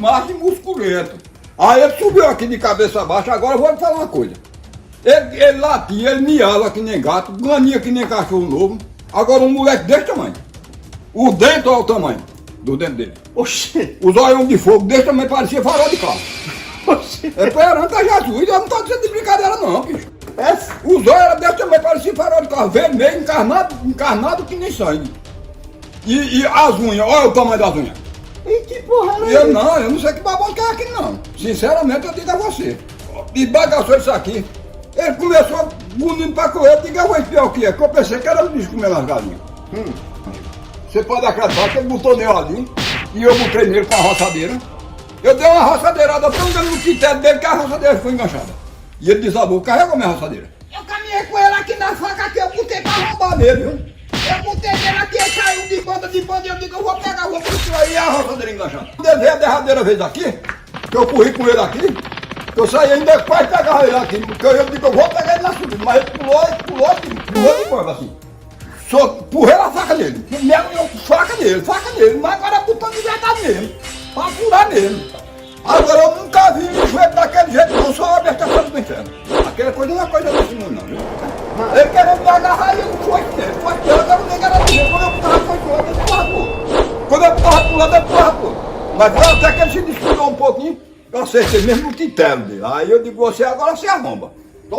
macho e musculento. Aí ele subiu aqui de cabeça baixa, agora eu vou lhe falar uma coisa. Ele latia, ele miava que nem gato, ganinha que nem cachorro novo. Agora um moleque desse tamanho. O dente, olha o tamanho do dente dele. Oxê. Os olhos de fogo desse tamanho parecia farol de carro. Oxê. É perante a Jesus, eu não estou dizendo de brincadeira não, bicho. É. Os olhos eram desse tamanho, parecia farol de carro, vermelho, encarnado que nem sangue. E as unhas, olha o tamanho das unhas. E que porra é Eu não sei que babão que é aqui não. Sinceramente eu digo a você. E bagaçou isso aqui. Ele começou bonito pra correr, eu digo, eu vou espiar o que é, que eu pensei que era o bicho comendo as galinhas. Você pode acreditar que ele botou nele ali, e eu botei nele com a roçadeira. Eu dei uma roçadeirada tão grande no quinteto dele que a roçadeira ficou enganchada. E ele desabou, carregou minha roçadeira. Eu caminhei com ele aqui na faca, aqui eu botei pra roubar nele, viu? Eu botei nele aqui, ele saiu de banda, eu digo, eu vou pegar, vou procurar e a roçadeira enganchada. Quando ele veio a derradeira vez aqui, que eu corri com ele aqui, eu saí ainda quase pegar ele aqui, porque eu digo, eu vou pegar ele na subida, mas ele pulou de coisa assim. Só empurrei a faca nele, faca nele, mas agora botando de verdade mesmo, pra furar nele. Agora eu nunca vi um joelho daquele jeito, não só a abertação do inferno. Aquela coisa não é coisa desse mundo não, viu? Ele querendo me agarrar e eu foi nele, agora o nego era dele, quando eu tava foi pulando, ele tava pulando. Quando eu tava pulando, ele tava pulando. Mas até que ele se descuidou um pouquinho, eu acertei mesmo no tintelo dele. Aí eu digo, você agora se arromba. Tô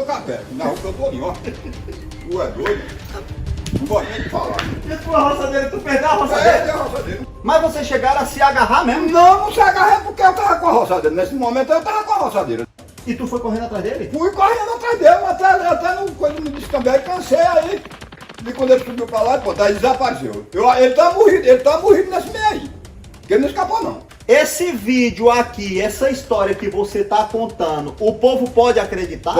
com a pé, na rua que eu tô ali, ó. Tu é doido? Não gosto nem de falar. E a tua roçadeira, tu perdeu a roçadeira? É a roçadeira. Mas vocês chegaram a se agarrar mesmo? Não se agarrei porque eu tava com a roçadeira. Nesse momento eu tava com a roçadeira. E tu foi correndo atrás dele? Fui correndo atrás dele, até no coisa me disse também, cansei aí. E quando ele subiu pra lá, pô, daí desapareceu. Ele tá morrido nesse meio aí. Porque ele não escapou não. Esse vídeo aqui, essa história que você tá contando, o povo pode acreditar?